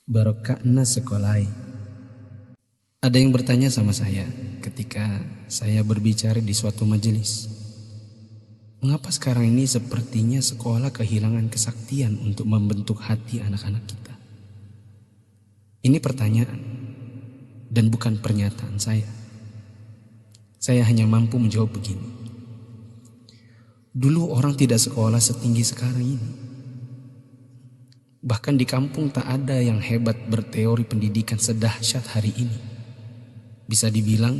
Barokahna sekolai. Ada yang bertanya sama saya ketika saya berbicara di suatu majelis. Mengapa sekarang ini sepertinya sekolah kehilangan kesaktian untuk membentuk hati anak-anak kita? Ini pertanyaan dan bukan pernyataan saya. Saya hanya mampu menjawab begini. Dulu orang tidak sekolah setinggi sekarang ini. Bahkan di kampung tak ada yang hebat berteori pendidikan sedahsyat hari ini. Bisa dibilang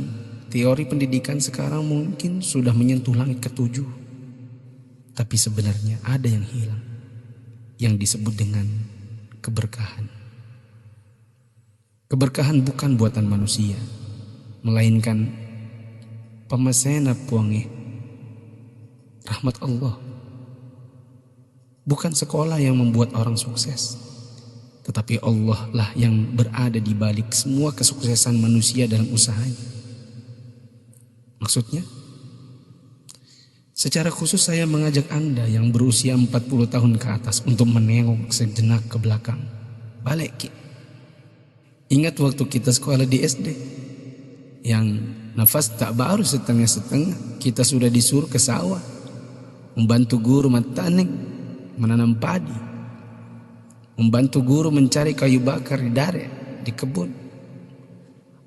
teori pendidikan sekarang mungkin sudah menyentuh langit ketujuh. Tapi sebenarnya ada yang hilang, yang disebut dengan keberkahan. Keberkahan bukan buatan manusia, melainkan pemasena puange, rahmat Allah. Bukan sekolah yang membuat orang sukses, tetapi Allah lah yang berada di balik semua kesuksesan manusia dalam usahanya. Maksudnya, secara khusus saya mengajak Anda yang berusia 40 tahun ke atas untuk menengok sejenak ke belakang. Balik. Ingat waktu kita sekolah di SD, yang nafas tak baru setengah-setengah, kita sudah disuruh ke sawah, membantu guru matanik, menanam padi, membantu guru mencari kayu bakar di dare, di kebun,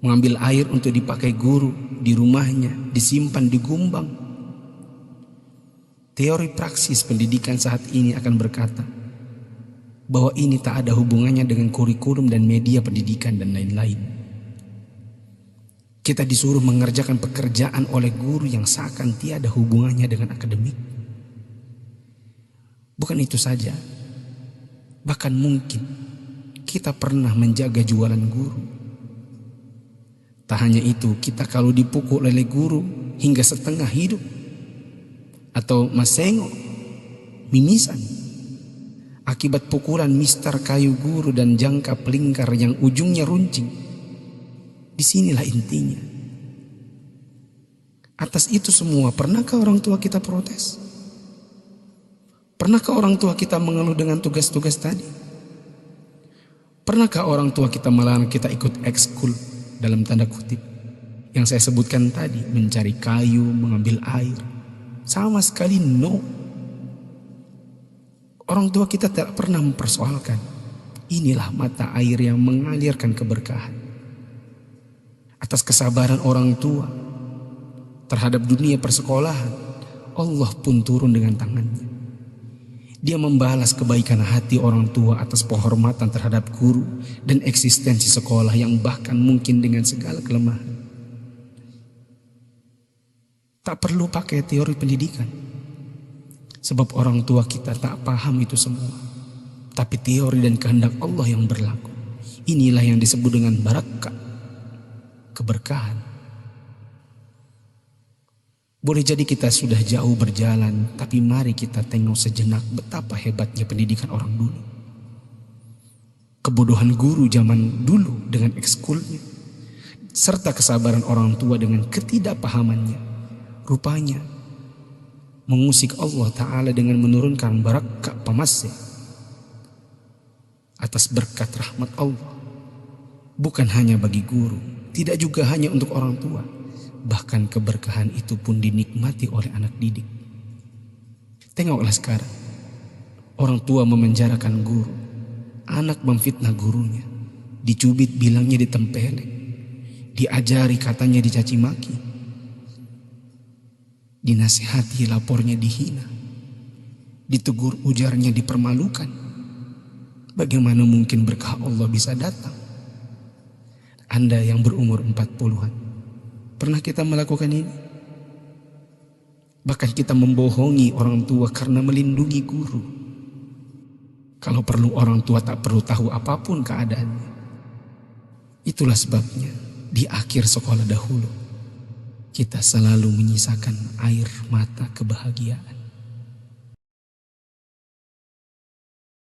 mengambil air untuk dipakai guru di rumahnya, disimpan di gumbang. Teori praksis pendidikan saat ini akan berkata bahwa ini tak ada hubungannya dengan kurikulum dan media pendidikan dan lain-lain. Kita disuruh mengerjakan pekerjaan oleh guru yang seakan tiada hubungannya dengan akademik. Bukan itu saja, bahkan mungkin kita pernah menjaga jualan guru. Tak hanya itu, kita kalau dipukul oleh guru hingga setengah hidup, atau masengo, mimisan, akibat pukulan mister kayu guru dan jangka pelingkar yang ujungnya runcing. Disinilah intinya. Atas itu semua, pernahkah orang tua kita protes? Pernahkah orang tua kita mengeluh dengan tugas-tugas tadi? Pernahkah orang tua kita melarang kita ikut ekskul dalam tanda kutip yang saya sebutkan tadi, mencari kayu, mengambil air? Sama sekali no. Orang tua kita tak pernah mempersoalkan. Inilah mata air yang mengalirkan keberkahan. Atas kesabaran orang tua terhadap dunia persekolahan, Allah pun turun dengan tangannya. Dia membalas kebaikan hati orang tua atas penghormatan terhadap guru dan eksistensi sekolah yang bahkan mungkin dengan segala kelemahan. Tak perlu pakai teori pendidikan, sebab orang tua kita tak paham itu semua. Tapi teori dan kehendak Allah yang berlaku. Inilah yang disebut dengan barakah, keberkahan. Boleh jadi kita sudah jauh berjalan, tapi mari kita tengok sejenak betapa hebatnya pendidikan orang dulu. Kebodohan guru zaman dulu dengan ekskulnya, serta kesabaran orang tua dengan ketidakpahamannya, rupanya mengusik Allah Ta'ala dengan menurunkan barakah pamasya atas berkat rahmat Allah. Bukan hanya bagi guru, tidak juga hanya untuk orang tua. Bahkan keberkahan itu pun dinikmati oleh anak didik. Tengoklah sekarang, orang tua memenjarakan guru, anak memfitnah gurunya, dicubit bilangnya ditempeleng, diajari katanya dicaci maki, dinasihati lapornya dihina, ditegur ujarnya dipermalukan. Bagaimana mungkin berkah Allah bisa datang? Anda yang berumur 40-an, pernah kita melakukan ini? Bahkan kita membohongi orang tua karena melindungi guru. Kalau perlu orang tua tak perlu tahu apapun keadaannya. Itulah sebabnya di akhir sekolah dahulu kita selalu menyisakan air mata kebahagiaan.